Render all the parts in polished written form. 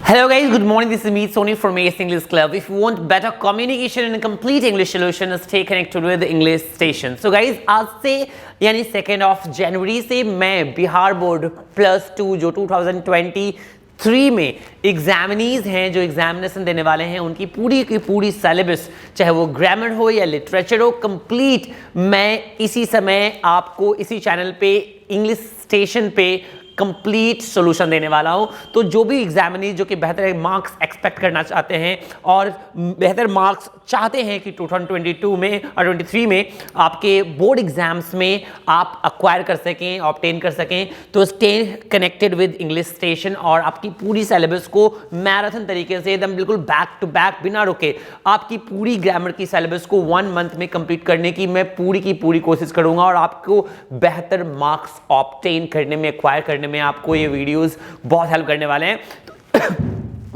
Hello guys, good morning. This is me, Sony from Ace English Club. If you want better communication and complete English solution, stay connected with the English station. So guys, आज से यानी 2 जनवरी से मैं Bihar board +2 जो 2023 में examinees हैं, जो examination देने वाले हैं, उनकी पूरी की पूरी सिलेबस, चाहे वो ग्रामर हो या लिटरेचर हो, कंप्लीट मैं इसी समय आपको इसी चैनल पे इंग्लिश स्टेशन पे कंप्लीट सॉल्यूशन देने वाला हूं। तो जो भी एग्जामिनी जो कि बेहतर मार्क्स एक्सपेक्ट करना चाहते हैं और बेहतर मार्क्स चाहते हैं कि 2022 में और 23 में आपके बोर्ड एग्जाम्स में आप अक्वायर कर सकें, ऑब्टेन कर सकें, तो stay connected with English station और आपकी पूरी सिलेबस को मैराथन तरीके से एकदम बिल्कुल बैक टू बैक बिना रुके आपकी पूरी ग्रामर की सिलेबस को 1 मंथ में कंप्लीट करने की मैं पूरी की पूरी कोशिश करूंगा और आपको बेहतर मार्क्स ऑब्टेन करने में, एक्वायर करने में आपको ये वीडियोस बहुत हेल्प करने वाले हैं।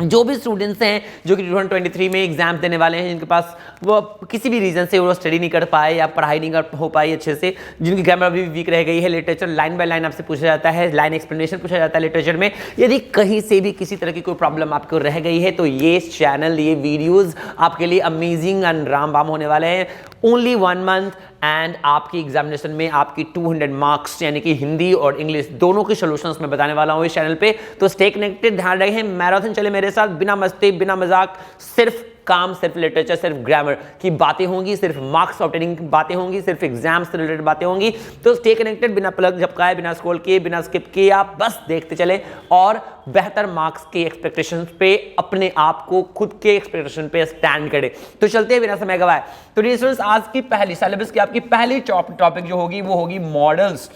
जो भी स्टूडेंट्स हैं जो कि 2023 में एग्जाम देने वाले हैं, जिनके पास वो किसी भी रीजन से वो स्टडी नहीं कर पाए या पढ़ाई नहीं कर हो पाई अच्छे से, जिनकी ग्रामर अभी वीक रह गई है, लिटरेचर लाइन बाय लाइन आपसे पूछा जाता है, लाइन एक्सप्लेनेशन पूछा जाता है लिटरेचर में, यदि कहीं से भी किसी तरह की कोई प्रॉब्लम आपको रह गई है तो ये चैनल, ये वीडियोज़ आपके लिए अमेजिंग एंड रामबाम होने वाले हैं। ओनली 1 मंथ एंड आपकी एग्जामिनेशन में आपकी 200 मार्क्स यानी कि हिंदी और इंग्लिश दोनों के सॉल्यूशंस मैं बताने वाला हूं इस चैनल पे। तो स्टे कनेक्टेड, ध्यान रखें, मैराथन चले मेरे साथ, बिना मस्ती बिना मजाक, सिर्फ काम, सिर्फ लिटरेचर, सिर्फ ग्रामर की बातें होंगी, सिर्फ मार्क्स ऑब्टेनिंग की बातें होंगी, सिर्फ एग्जाम से रिलेटेड बातें होंगी। तो स्टे कनेक्टेड, बिना प्लग झपकाए, बिना स्क्रॉल किए, बिना स्किप किए, आप बस देखते चले और बेहतर मार्क्स की एक्सपेक्टेशंस पे अपने आप को खुद के एक्सपेक्टेशन पे स्टैंड करें। तो चलते हैं बिना समय गवाए। तो स्टूडेंट्स, आज की पहली सिलेबस की आपकी पहली टॉपिक जो होगी वो होगी मॉडल्स।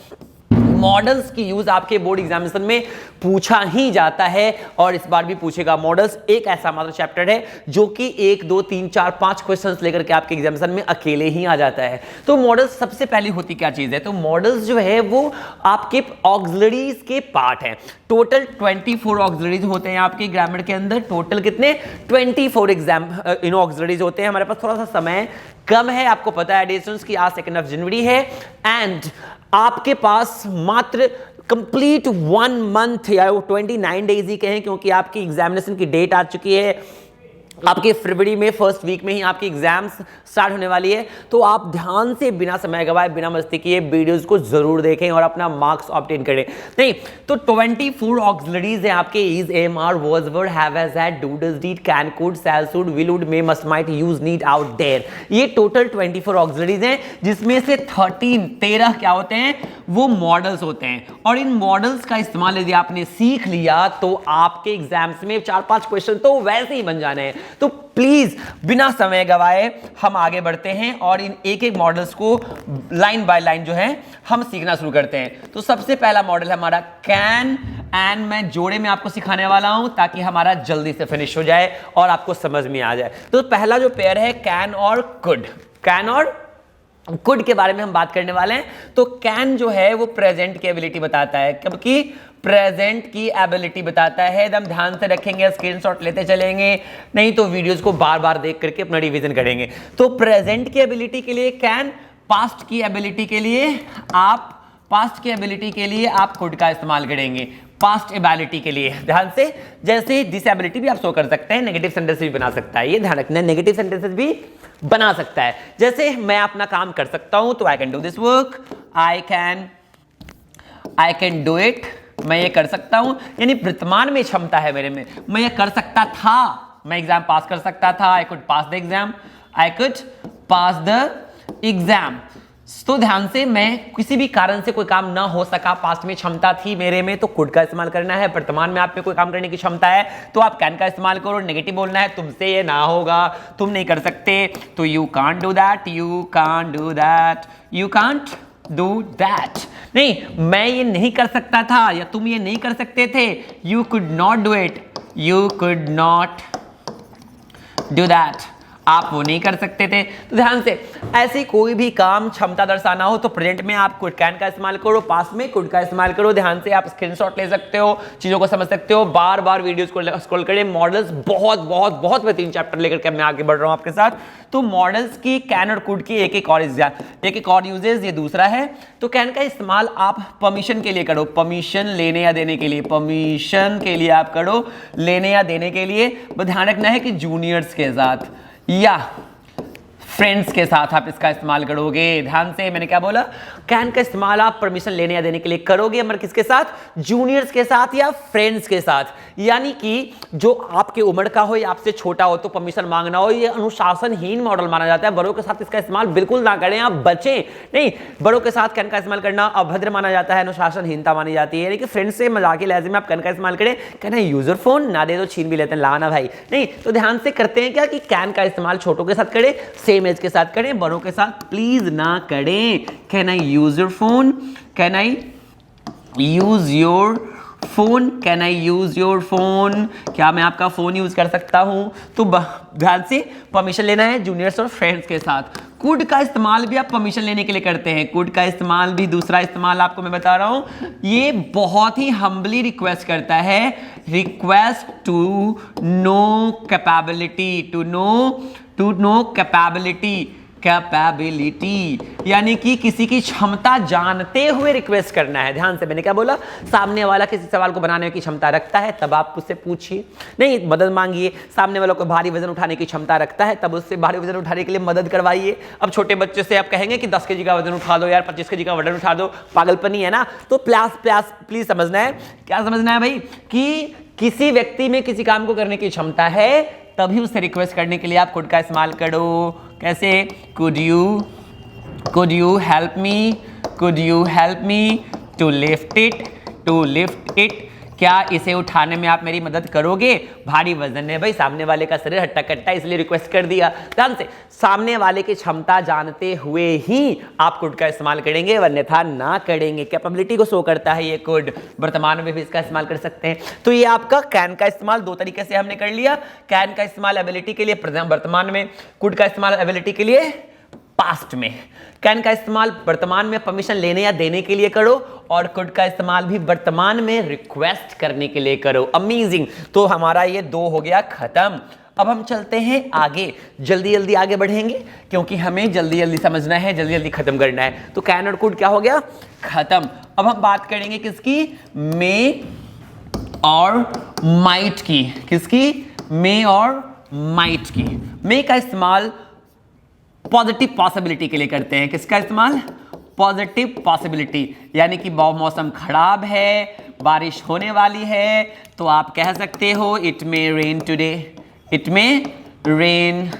मॉडल्स की यूज आपके बोर्ड एग्जामिनेशन में पूछा ही जाता है और इस बार भी पूछेगा। मॉडल्स एक ऐसा मात्र चैप्टर है जो कि 1, 2, 3, 4, 5 क्वेश्चंस लेकर के आपके एग्जामिनेशन में अकेले ही आ जाता है। तो मॉडल्स सबसे पहली होती क्या चीज है? तो मॉडल्स जो है वो आपके ऑक्सिलरीज के पार्ट है। टोटल 24 ऑक्सिलरीज होते हैं आपके ग्रामर के अंदर। टोटल कितने? 24 ऑक्सिलरीज होते हैं। हमारे पास थोड़ा सा समय कम है, आपको पता है डिस्टेंस की आज 2 जनवरी है एंड आपके पास मात्र कंप्लीट 1 मंथ या 29 डेज ही कहें, क्योंकि आपकी एग्जामिनेशन की डेट आ चुकी है। आपके फरवरी में फर्स्ट वीक में ही आपकी एग्जाम्स स्टार्ट होने वाली है। तो आप ध्यान से बिना समय गवाए, बिना मस्ती किए वीडियोस को जरूर देखें और अपना मार्क्स ऑब्टेन करें। नहीं तो 24 ऑक्सिलरीज हैं आपके। Is, am, are, was, were, have, has, had, do, does, did, can, could, shall, should, will, would, may, must, might, use, need, ought, dare, ये टोटल 24 ऑक्सिलरीज हैं, जिसमें से 13 क्या होते हैं? वो मॉडल्स होते हैं। और इन मॉडल्स का इस्तेमाल यदि आपने सीख लिया तो आपके एग्जाम्स में 4-5 क्वेश्चन तो वैसे ही बन जाने हैं। तो प्लीज बिना समय गवाए हम आगे बढ़ते हैं और इन एक मॉडल्स को लाइन बाय लाइन जो है हम सीखना शुरू करते हैं। तो सबसे पहला मॉडल है हमारा कैन एंड, मैं जोड़े में आपको सिखाने वाला हूं ताकि हमारा जल्दी से फिनिश हो जाए और आपको समझ में आ जाए। तो पहला जो पेयर है कैन और कुड। कैन और कुड के बारे में हम बात करने वाले हैं। तो कैन जो है वो प्रेजेंट की एबिलिटी बताता है, क्योंकि प्रेजेंट की एबिलिटी बताता है। एकदम ध्यान से रखेंगे, स्क्रीनशॉट लेते चलेंगे, नहीं तो वीडियोस को बार बार देख करके अपना रिवीजन करेंगे। तो प्रेजेंट की एबिलिटी के लिए कैन, पास्ट की एबिलिटी के लिए आप कुड का इस्तेमाल करेंगे। पास्ट एबिलिटी के लिए ध्यान से, जैसे डिसेबिलिटी भी आप शो कर सकते हैं, नेगेटिव सेंटेंस भी बना सकता है, ये ध्यान रखना, नेगेटिव सेंटेंसेस भी बना सकता है। जैसे मैं अपना काम कर सकता हूं तो I can do this work, I can do it, मैं ये कर सकता हूं, यानी वर्तमान में क्षमता है मेरे में, मैं ये कर सकता था, मैं एग्जाम पास कर सकता था, I could pass the exam, तो ध्यान से, मैं किसी भी कारण से कोई काम ना हो सका, पास्ट में क्षमता थी मेरे में, तो कुड का इस्तेमाल करना है। वर्तमान में आप में कोई काम करने की क्षमता है तो आप कैन का इस्तेमाल करो। नेगेटिव बोलना है, तुमसे ये ना होगा, तुम नहीं कर सकते, तो you can't do that, you can't do that. नहीं, मैं ये नहीं कर सकता था या तुम ये नहीं कर सकते थे, you could not do it, you could not do that. आप वो नहीं कर सकते थे। तो ध्यान से, ऐसी कोई भी काम क्षमता दर्शाना हो तो प्रेजेंट में आप कुड कैन का इस्तेमाल करो, पास्ट में कुड का इस्तेमाल करो। ध्यान से आप स्क्रीनशॉट ले सकते हो, चीजों को समझ सकते हो, बार बार वीडियोस को स्क्रॉल करें। मॉडल्स बहुत बहुत बहुत बेहतरीन चैप्टर लेकर के मैं आगे बढ़ रहा हूं आपके साथ। तो मॉडल्स की कैन और कुड की एक एक और यूजेस, ये दूसरा है। तो कैन का इस्तेमाल आप परमिशन के लिए करो, परमिशन लेने या देने के लिए, परमिशन के लिए आप करो, लेने या देने के लिए। बस ध्यान रखना है कि जूनियर्स के साथ या फ्रेंड्स के साथ आप इसका इस्तेमाल करोगे। ध्यान से, मैंने क्या बोला, कैन का इस्तेमाल आप परमिशन लेने या देने के लिए करोगे, मगर किसके साथ, जूनियर्स के साथ या फ्रेंड्स के साथ। यानी कि जो आपके उम्र का हो या आपसे छोटा हो तो परमिशन मांगना हो, ये अनुशासनहीन मॉडल माना जाता है। बड़ों के साथ इसका इस्तेमाल बिल्कुल ना करें, आप बचें नहीं। बड़ों के साथ कैन का इस्तेमाल करना अभद्र माना जाता है, अनुशासनहीनता मानी जाती है। यानी कि फ्रेंड्स से मजाक के लहजे में आप कैन का इस्तेमाल करें, कहना यूजर फोन ना दे तो छीन भी लेते हैं, लाना भाई नहीं। तो ध्यान से करते हैं क्या कि कैन का इस्तेमाल छोटों के साथ करें, सेम एज के साथ करें, बड़ों के साथ प्लीज ना करें। Can I use your phone, can I use your phone, can I use your phone, क्या मैं आपका फोन यूज कर सकता हूं। तो ध्यान से परमिशन लेना है जूनियर्स और फ्रेंड्स के साथ। कुड का इस्तेमाल भी आप परमिशन लेने के लिए करते हैं। कुड का इस्तेमाल भी, दूसरा इस्तेमाल आपको मैं बता रहा हूं, ये बहुत ही हम्बली रिक्वेस्ट करता है, request to know capability, to know capability, यानी कि किसी की क्षमता जानते हुए रिक्वेस्ट करना है। ध्यान से, मैंने क्या बोला, सामने वाला किसी सवाल को बनाने की क्षमता रखता है तब आप उससे पूछिए, नहीं मदद मांगिए। सामने वालों को भारी वजन उठाने की क्षमता रखता है तब उससे भारी वजन उठाने के लिए मदद करवाइए। अब छोटे बच्चे से आप कहेंगे कि 10 kg का वजन उठा दो यार, 25 kg का वजन उठा दो, पागलपनी है ना। तो प्लीज समझना है, क्या समझना है भाई, कि किसी व्यक्ति में किसी काम को करने की क्षमता है तभी उससे रिक्वेस्ट करने के लिए आप कुड का इस्तेमाल करो। कैसे, could you help me to lift it, क्या इसे उठाने में आप मेरी मदद करोगे। भारी वजन है भाई, सामने वाले का शरीर हट्टा कट्टा, इसलिए रिक्वेस्ट कर दिया। ध्यान से, सामने वाले की क्षमता जानते हुए ही आप कुड का इस्तेमाल करेंगे, अन्यथा ना करेंगे। कैपेबिलिटी को शो करता है ये कुड, वर्तमान में भी इसका इस्तेमाल कर सकते हैं। तो ये आपका कैन का इस्तेमाल दो तरीके से हमने कर लिया। कैन का इस्तेमाल एबिलिटी के लिए वर्तमान में, कुड का इस्तेमाल एबिलिटी के लिए पास्ट में। कैन का इस्तेमाल वर्तमान में परमिशन लेने या देने के लिए करो, और कुड का इस्तेमाल भी वर्तमान में रिक्वेस्ट करने के लिए करो। अमेजिंग। तो हमारा ये 2 हो गया खत्म। अब हम चलते हैं आगे, जल्दी जल्दी आगे बढ़ेंगे क्योंकि हमें जल्दी जल्दी समझना है, जल्दी जल्दी खत्म करना है। तो कैन और कुड क्या हो गया, खत्म। अब हम बात करेंगे किसकी, मे और माइट की। किसकी, मे और माइट की। मे का इस्तेमाल पॉजिटिव पॉसिबिलिटी के लिए करते हैं। किसका इस्तेमाल, पॉजिटिव पॉसिबिलिटी, यानी कि मौसम खराब है, बारिश होने वाली है, तो आप कह सकते हो it may rain today, it may rain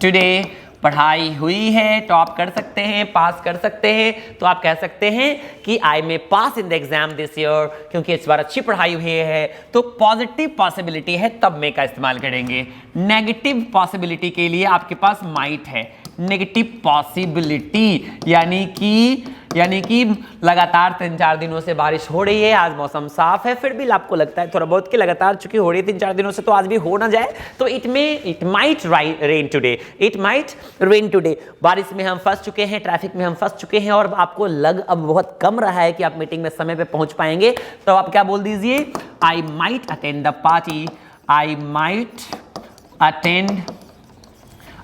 today. पढ़ाई हुई है तो आप कर सकते हैं, पास कर सकते हैं, तो आप कह सकते हैं कि I may pass in the exam this year, क्योंकि इस बार अच्छी पढ़ाई हुई है। तो पॉजिटिव पॉसिबिलिटी है तब मे का इस्तेमाल करेंगे। नेगेटिव पॉसिबिलिटी के लिए आपके पास माइट है। नेगेटिव पॉसिबिलिटी यानी कि लगातार 3-4 दिनों से बारिश हो रही है, आज मौसम साफ है, फिर भी आपको लगता है थोड़ा बहुत कि लगातार चूंकि हो रही है 3-4 दिनों से, तो आज भी हो ना जाए, तो it might rain today, it might rain today. बारिश में हम फंस चुके हैं, ट्रैफिक में हम फंस चुके हैं, और आपको अब बहुत कम रहा है कि आप मीटिंग में समय पे पहुंच पाएंगे, तो आप क्या बोल दीजिए, I might attend the party, I might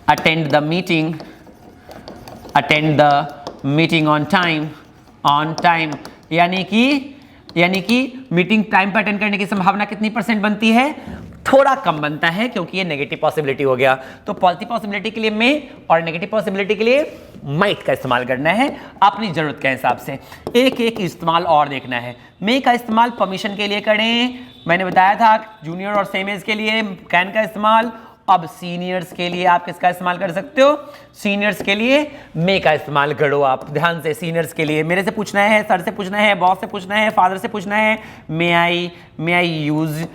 attend the meeting on time, यानी कि मीटिंग टाइम पर अटेंड करने की संभावना कितनी % बनती है, थोड़ा कम बनता है, क्योंकि ये नेगेटिव पॉसिबिलिटी हो गया। तो पॉजिटिव पॉसिबिलिटी के लिए मे और नेगेटिव पॉसिबिलिटी के लिए माइट का इस्तेमाल करना है अपनी जरूरत के हिसाब से। एक इस्तेमाल और देखना है। मे का इस्तेमाल परमिशन के लिए करें, मैंने बताया था जूनियर और सेम एज के लिए कैन का इस्तेमाल। अब सीनियर्स के लिए आप किसका इस्तेमाल कर सकते हो, सीनियर्स के लिए मे का इस्तेमाल करो आप। ध्यान से, सीनियर्स के लिए मेरे से पूछना है, सर से पूछना है, बॉस से पूछना है, फादर से पूछना है, may I use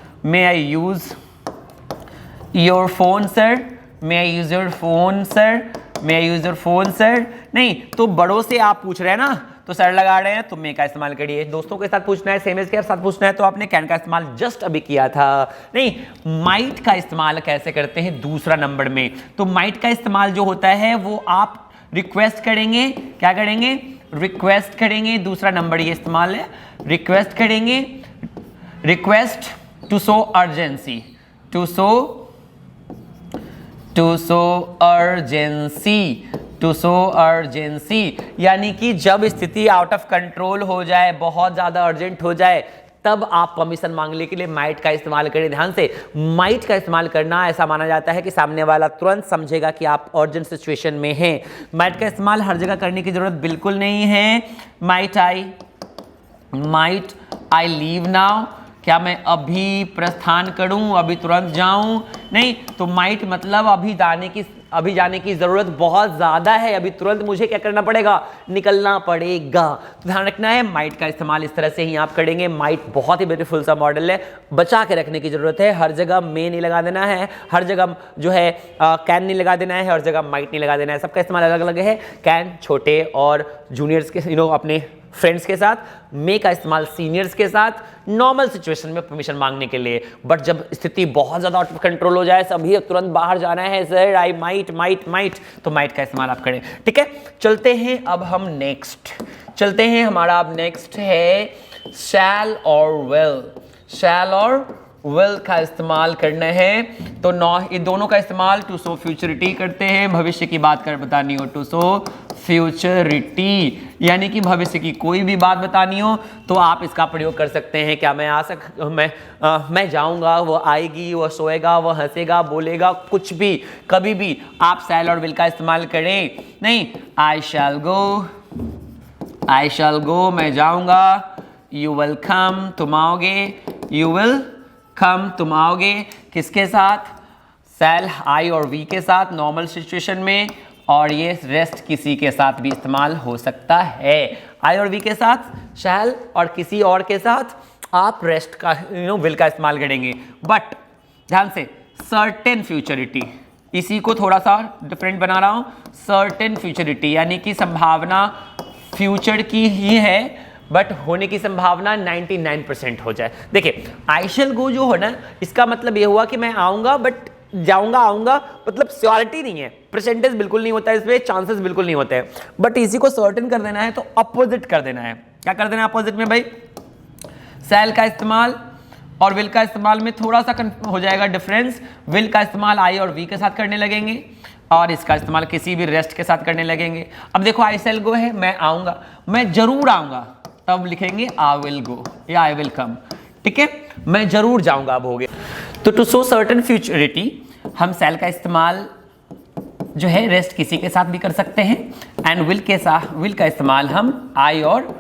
your phone sir, may I use your phone sir, may I use your phone sir. नहीं, तो बड़ों से आप पूछ रहे हैं ना, तो सर लगा रहे हैं तो मे का इस्तेमाल करिए। दोस्तों के साथ पूछना है, सेमेज के साथ पूछना है तो आपने कैन का इस्तेमाल जस्ट अभी किया था। नहीं, माइट का इस्तेमाल कैसे करते हैं दूसरा नंबर में। तो माइट का इस्तेमाल जो होता है वो आप रिक्वेस्ट करेंगे, क्या करेंगे, रिक्वेस्ट करेंगे। दूसरा नंबर ये इस्तेमाल है, रिक्वेस्ट करेंगे, request to show urgency, to show urgency, यानी कि जब स्थिति आउट ऑफ कंट्रोल हो जाए, बहुत ज्यादा अर्जेंट हो जाए, तब आप परमिशन मांगने के लिए माइट का इस्तेमाल करें। ध्यान से, माइट का इस्तेमाल करना ऐसा माना जाता है कि सामने वाला तुरंत समझेगा कि आप अर्जेंट सिचुएशन में हैं। माइट का इस्तेमाल हर जगह करने की जरूरत बिल्कुल नहीं है। माइट आई लीव नाउ, क्या मैं अभी प्रस्थान करूं, अभी तुरंत जाऊं, नहीं। तो माइट मतलब अभी जाने की जरूरत बहुत ज्यादा है, अभी तुरंत मुझे क्या करना पड़ेगा, निकलना पड़ेगा। तो ध्यान रखना है, माइट का इस्तेमाल इस तरह से ही आप करेंगे। माइट बहुत ही ब्यूटीफुल सा मॉडल है, बचा के रखने की जरूरत है। हर जगह मे नहीं लगा देना है, हर जगह जो है कैन नहीं लगा देना है, हर जगह माइट नहीं लगा देना है। सबका इस्तेमाल अलग अलग है। कैन छोटे और जूनियर्स के अपने फ्रेंड्स के साथ, मे का इस्तेमाल सीनियर्स के साथ, नॉर्मल सिचुएशन में परमिशन मांगने के लिए। बट जब स्थिति बहुत ज्यादा आउट ऑफ कंट्रोल हो जाए, सभी तुरंत बाहर जाना है, सर आई माइट, तो माइट का इस्तेमाल आप करें। ठीक है, चलते हैं अब हम नेक्स्ट, हमारा अब नेक्स्ट है शैल और विल। शैल और विल का इस्तेमाल करना है। तो ये दोनों का इस्तेमाल टू शो फ्यूचरिटी करते हैं, भविष्य की बात कर बतानी हो, टू शो फ्यूचरिटी, यानी कि भविष्य की कोई भी बात बतानी हो तो आप इसका प्रयोग कर सकते हैं। क्या मैं जाऊंगा, वो आएगी, वो सोएगा, वो हंसेगा, बोलेगा, कुछ भी, कभी भी आप शैल और विल का इस्तेमाल करें। नहीं, आई शैल गो, मैं जाऊंगा। यू विल कम, तुम आओगे। यू विल कम, तुम आओगे। किसके साथ, शैल आई और वी के साथ नॉर्मल सिचुएशन में, और ये रेस्ट किसी के साथ भी इस्तेमाल हो सकता है। आई और वी के साथ शैल और किसी और के साथ आप रेस्ट का विल का इस्तेमाल करेंगे। बट ध्यान से, सर्टेन फ्यूचरिटी, इसी को थोड़ा सा डिफरेंट बना रहा हूं। सर्टेन फ्यूचरिटी यानी कि संभावना फ्यूचर की ही है, बट होने की संभावना 99% हो जाए। देखिए, आई शैल गो जो है ना, इसका मतलब यह हुआ कि मैं आऊंगा, बट आऊंगा मतलब श्योरिटी नहीं है, परसेंटेज बिल्कुल नहीं होता है इसमें, चांसेस बिल्कुल नहीं होते हैं। बट इसी को सर्टेन कर देना है तो अपोजिट कर देना है। क्या कर देना है अपोजिट में भाई, शैल का इस्तेमाल और विल का इस्तेमाल में थोड़ा सा हो जाएगा डिफरेंस। विल का इस्तेमाल आई और वी के साथ करने लगेंगे और इसका इस्तेमाल किसी भी रेस्ट के साथ करने लगेंगे। अब देखो, आई शैल गो है, मैं आऊंगा, मैं जरूर आऊंगा, तब लिखेंगे आई विल गो या आई विल कम। ठीक है, मैं जरूर जाऊंगा अब हो गया। तो टू शो सर्टेन फ्यूचरिटी हम शैल का इस्तेमाल जो है रेस्ट किसी के साथ भी कर सकते हैं, एंड विल का इस्तेमाल हम आई और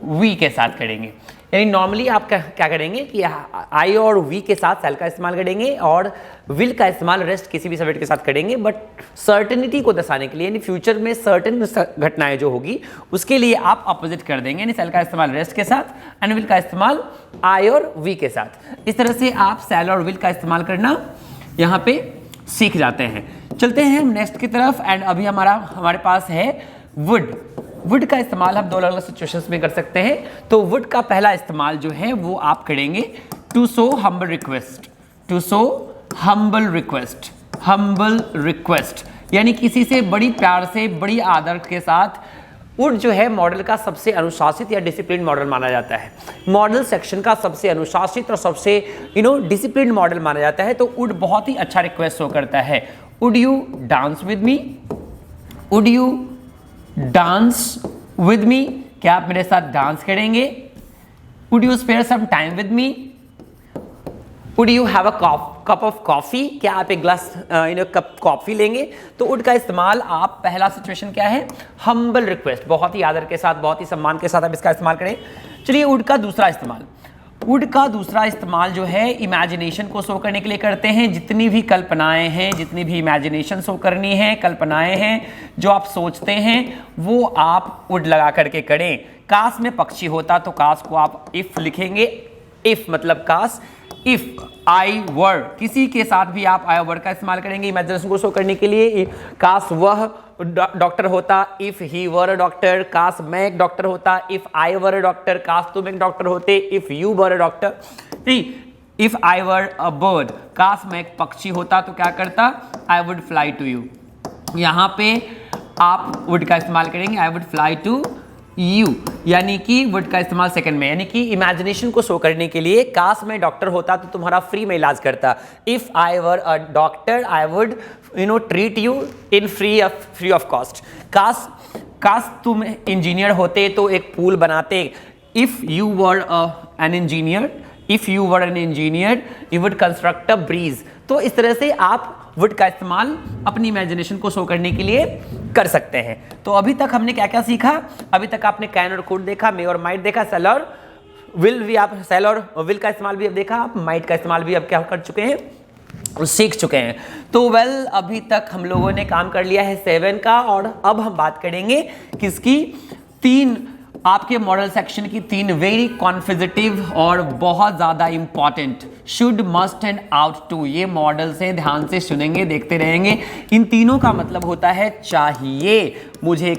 वी के साथ करेंगे। यानी नॉर्मली आप क्या करेंगे कि आई और वी के साथ शैल का इस्तेमाल करेंगे और विल का इस्तेमाल रेस्ट किसी भी सब्जेक्ट के साथ करेंगे। बट सर्टेनिटी को दर्शाने के लिए, यानी फ्यूचर में सर्टेन घटनाएं जो होगी उसके लिए आप अपोजिट कर देंगे, यानी शैल का इस्तेमाल रेस्ट के साथ एंड विल का इस्तेमाल आई और वी के साथ। इस तरह से आप शैल और विल का इस्तेमाल करना यहाँ पे सीख जाते हैं। चलते हैं हम नेक्स्ट की तरफ, एंड अभी हमारे पास है वुड का इस्तेमाल हम दो अलग अलग सिचुएशंस में कर सकते हैं। तो वुड का पहला इस्तेमाल जो है वो आप करेंगे to show humble request, to show humble request, यानी किसी से बड़ी प्यार से, बड़ी आदर के साथ। वुड जो है मॉडल का सबसे अनुशासित या डिसिप्लिन मॉडल माना जाता है, मॉडल सेक्शन का सबसे अनुशासित और सबसे डिसिप्लिन मॉडल माना जाता है। तो वुड बहुत ही अच्छा रिक्वेस्ट शो करता है। Would you dance with me, would you dance with me, क्या आप मेरे साथ डांस करेंगे। Would you spare some time with me, would you have a cup of coffee, क्या आप एक ग्लास कप कॉफी लेंगे। तो वुड का इस्तेमाल आप, पहला सिचुएशन क्या है, हम्बल रिक्वेस्ट, बहुत ही आदर के साथ, बहुत ही सम्मान के साथ आप इसका इस्तेमाल करें। चलिए, वुड का दूसरा इस्तेमाल जो है इमेजिनेशन को शो करने के लिए करते हैं। जितनी भी कल्पनाएं हैं, जितनी भी इमेजिनेशन शो करनी है, कल्पनाएं हैं जो आप सोचते हैं, वो आप वुड लगा करके करें। काश में पक्षी होता तो काश को आप इफ लिखेंगे, इफ मतलब काश, इफ आई वर, किसी के साथ भी आप आई वर का इस्तेमाल करेंगे इमेजिनेशन को शो करने के लिए। काश वह डॉक्टर होता, if he were a doctor. काश मैं एक डॉक्टर होता, if I were a doctor. काश तुम एक डॉक्टर होते, if you were a doctor. नहीं, if I were a bird, काश मैं एक पक्षी होता तो क्या करता, I would fly to you. यहां पे आप वुड का इस्तेमाल करेंगे, I would fly to you, यानी कि वुड का इस्तेमाल सेकंड में, यानी कि इमेजिनेशन को शो करने के लिए। काश मैं डॉक्टर होता तो तुम्हारा फ्री में इलाज करता, if I were a doctor I would treat you in free of cost. काश तुम इंजीनियर होते तो एक पूल बनाते, if you were an engineer, if you were an engineer you would construct a bridge. तो इस तरह से आप वुड का इस्तेमाल अपनी इमेजिनेशन को शो करने के लिए कर सकते हैं। तो अभी तक हमने क्या क्या सीखा, अभी तक आपने कैन और कुड देखा, मे और माइट देखा, सेल और विल भी, आप सेल और विल का इस्तेमाल भी अब देखा, आप माइट का इस्तेमाल भी अब क्या कर चुके हैं, सीख चुके हैं। तो वेल अभी तक हम लोगों ने काम कर लिया है 7 का, और अब हम बात करेंगे किसकी, 3 आपके मॉडल सेक्शन की 3 वेरी कॉन्फिजिटिव और बहुत ज्यादा important should, must and ought to. ये मॉडल से ध्यान से सुनेंगे, देखते रहेंगे। इन तीनों का मतलब होता है चाहिए, मुझे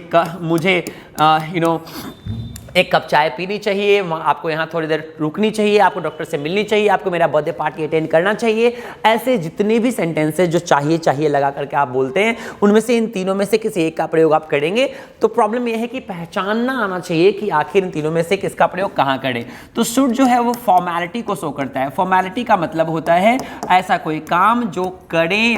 एक कप चाय पीनी चाहिए, आपको यहाँ थोड़ी देर रुकनी चाहिए, आपको डॉक्टर से मिलनी चाहिए, आपको मेरा बर्थडे पार्टी अटेंड करना चाहिए। ऐसे जितने भी सेंटेंसेस जो चाहिए चाहिए लगा करके आप बोलते हैं, उनमें से इन तीनों में से किसी एक का प्रयोग आप करेंगे। तो प्रॉब्लम यह है कि पहचानना आना चाहिए कि आखिर इन तीनों में से किसका प्रयोग कहाँ करें। तो शुड जो है वो फॉर्मेलिटी को शो करता है। फॉर्मेलिटी का मतलब होता है ऐसा कोई काम जो करें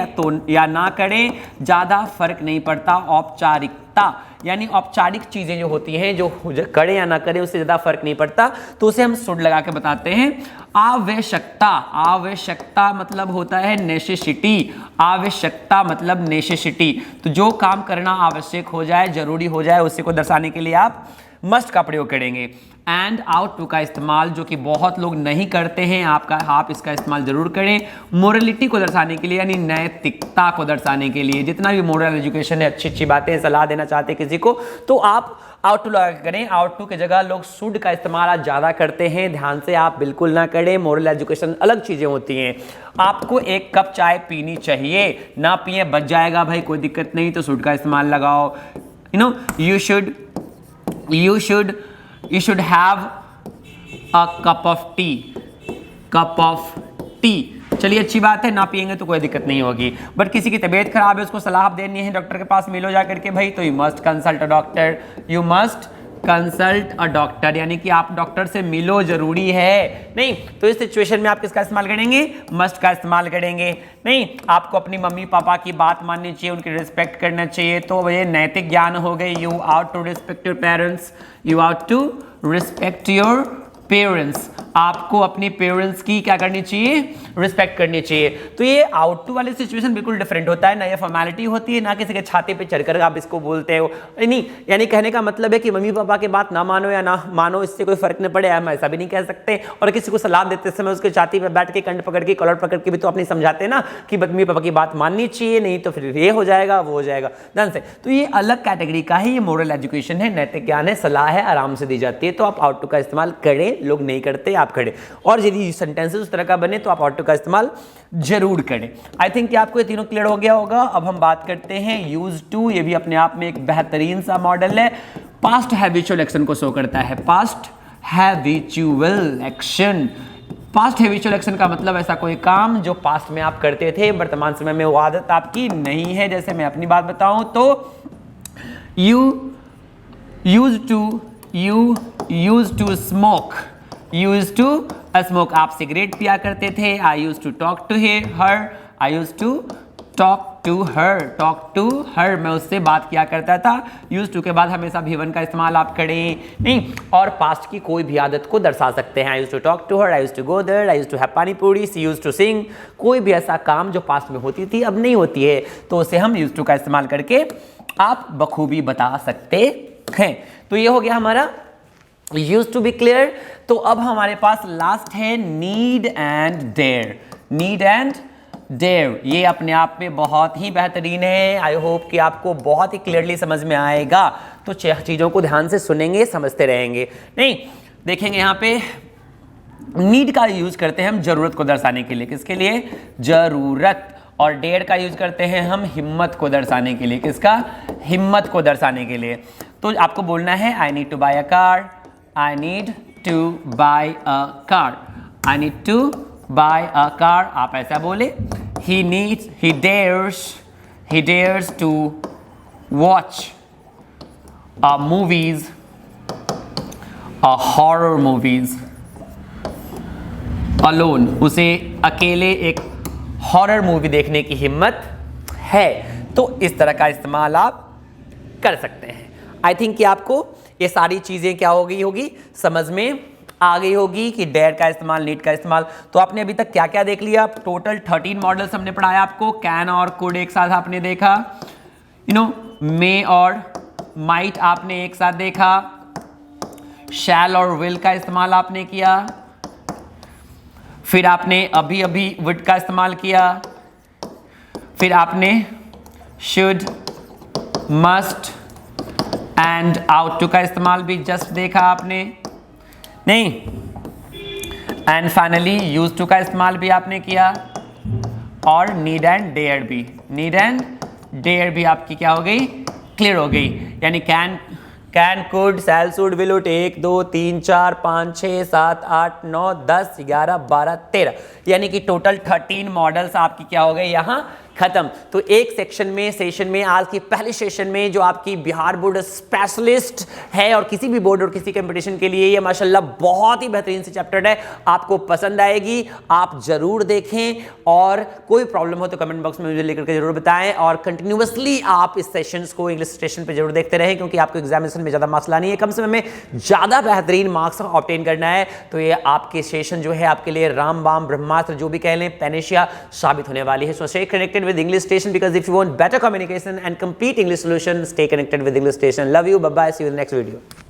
या ना करें, ज़्यादा फर्क नहीं पड़ता, औपचारिकता, यानी औपचारिक चीजें जो होती हैं, जो करें या ना करें उससे ज्यादा फर्क नहीं पड़ता, तो उसे हम शुड लगा के बताते हैं। आवश्यकता, आवश्यकता मतलब होता है नेसेसिटी, आवश्यकता मतलब नेसेसिटी। तो जो काम करना आवश्यक हो जाए, जरूरी हो जाए, उसी को दर्शाने के लिए आप मस्ट का प्रयोग करेंगे। एंड आउट टू का इस्तेमाल जो कि बहुत लोग नहीं करते हैं, आप इसका इस्तेमाल जरूर करें। मोरलिटी को दर्शाने के लिए, यानी नैतिकता को दर्शाने के लिए। जितना भी मोरल एजुकेशन है, अच्छी अच्छी बातें सलाह देना चाहते हैं किसी को, तो आप आउट टू लगा करें। आउट टू की जगह लोग शुड का इस्तेमाल आज ज़्यादा करते हैं, ध्यान से आप बिल्कुल ना करें। मोरल एजुकेशन अलग चीज़ें होती हैं। आपको एक कप चाय पीनी चाहिए, ना पिए बच जाएगा भाई, कोई दिक्कत नहीं, तो शुड का इस्तेमाल लगाओ। you should have a cup of tea। चलिए अच्छी बात है, ना पिएंगे तो कोई दिक्कत नहीं होगी। बट किसी की तबीयत खराब है, उसको सलाह देनी है, डॉक्टर के पास मिलो जा करके भाई, तो you must consult a doctor, you must consult a doctor, यानी कि आप डॉक्टर से मिलो, जरूरी है। नहीं तो इस सिचुएशन में आप किसका इस्तेमाल करेंगे, मस्ट का इस्तेमाल करेंगे। नहीं, आपको अपनी मम्मी पापा की बात माननी चाहिए, उनकी रिस्पेक्ट करना चाहिए, तो ये नैतिक ज्ञान हो गए। You ought to respect your parents, you ought to respect your parents. आपको अपनी पेरेंट्स की क्या करनी चाहिए, रिस्पेक्ट करनी चाहिए। तो ये आउट टू वाली सिचुएशन बिल्कुल डिफरेंट होता है, ना ये फॉर्मेलिटी होती है, ना किसी के छाते पे चढ़कर आप इसको बोलते हो। नहीं, यानी कहने का मतलब है कि मम्मी पापा की बात ना मानो या ना मानो, इससे कोई फर्क नहीं पड़े, हम ऐसा भी नहीं कह सकते। और किसी को सलाह देते समय उसके छाती पे बैठ के कंठ पकड़ के कॉलर पकड़ के भी तो अपनी समझाते ना कि मम्मी पापा की बात माननी चाहिए, नहीं तो फिर ये हो जाएगा, वो हो जाएगा, ध्यान से। तो ये अलग कैटेगरी का है, ये मोरल एजुकेशन है, नैतिक ज्ञान है, सलाह है, आराम से दी जाती है। तो आप आउट टू का इस्तेमाल करें, लोग नहीं करते, आप करें। और यदि सेंटेंसेस उस तरह का बने तो आप आउट टू का इस्तेमाल जरूर करें। आई थिंक कि आपको ये तीनों क्लियर हो गया होगा। अब हम बात करते हैं यूज टू। ये भी अपने आप में एक बेहतरीन सा मॉडल है। पास्ट हैबिचुअल एक्शन को शो करता है। Past habitual action, past habitual action का मतलब ऐसा कोई काम जो पास्ट में आप करते थे, वर्तमान समय में वो आदत आपकी नहीं है। जैसे मैं अपनी बात बताऊं तो you use to smoke, use to smoke, आप सिगरेट पिया करते थे। I use to talk to her, I use to talk to her, मैं उससे बात किया करता था। यूज टू के बाद हमेशा भी1 का इस्तेमाल आप करें नहीं। और पास्ट की कोई भी आदत को दर्शा सकते हैं। I use to talk to her, I use to go there, I use to have pani puri, C use to sing. कोई भी ऐसा काम जो पास्ट में होती थी अब नहीं होती है, तो उसे हम यूज टू का इस्तेमाल करके आप बखूबी बता सकते हैं। तो ये हो गया हमारा यूज टू बी क्लियर। तो अब हमारे पास लास्ट है need and dare. Need and dare ये अपने आप में बहुत ही बेहतरीन है। आई होप कि आपको बहुत ही क्लियरली समझ में आएगा। तो चीज़ों को ध्यान से सुनेंगे, समझते रहेंगे। नहीं, देखेंगे यहाँ पे नीड का यूज करते हैं हम जरूरत को दर्शाने के लिए, किसके लिए? जरूरत। और डेयर का यूज करते हैं हम हिम्मत को दर्शाने के लिए, किसका? हिम्मत को दर्शाने के लिए। तो आपको बोलना है I need to buy a car, I need to buy a car, I need to buy a car. आप ऐसा बोले। he dares to watch movies, horror movies alone। उसे अकेले एक हॉरर मूवी देखने की हिम्मत है। तो इस तरह का इस्तेमाल आप कर सकते हैं। आई थिंक कि आपको ये सारी चीजें क्या हो गई होगी, समझ में आ गई होगी कि डेयर का इस्तेमाल, नीड का इस्तेमाल। तो आपने अभी तक क्या क्या देख लिया? टोटल 13 मॉडल्स हमने पढ़ाया आपको। कैन और कुड एक साथ आपने देखा, मे और माइट आपने एक साथ देखा, शैल और विल का इस्तेमाल आपने किया, फिर आपने अभी वुड का इस्तेमाल किया, फिर आपने should, must and ought to का इस्तेमाल भी जस्ट देखा आपने, नहीं? एंड फाइनली यूज टू का इस्तेमाल भी आपने किया, और नीड एंड डेयर भी, नीड एंड डेयर भी आपकी क्या हो गई? क्लियर हो गई। यानी can, could, shall, should, will, would 1 2 3 4 5 6 7 8 9 10 11 12 13, यानी कि टोटल 13 मॉडल्स आपकी क्या हो गए यहाँ खत्म। तो एक सेशन में आज की पहले सेशन में जो आपकी बिहार बोर्ड स्पेशलिस्ट है और किसी भी बोर्ड और किसी कंपटीशन के लिए ये माशाल्लाह बहुत ही बेहतरीन सी चैप्टर है, आपको पसंद आएगी, आप जरूर देखें। और कोई प्रॉब्लम हो तो कमेंट बॉक्स में मुझे लेकर के जरूर बताएं, और कंटिन्यूअसली आप इस सेशंस को इंग्लिश स्टेशन पे जरूर देखते रहें, क्योंकि आपको एग्जामिनेशन में ज़्यादा मार्क्स लानी है, कम समय में ज़्यादा बेहतरीन मार्क्स ऑब्टेन करना है। तो ये आपके सेशन जो है आपके लिए रामबाण ब्रह्मास्त्र जो भी कह लें, पैनेशिया साबित होने वाली है। So stay connected with English Station, because if you want better communication and complete English solution, stay connected with English Station. Love you. Bye bye. See you in the next video.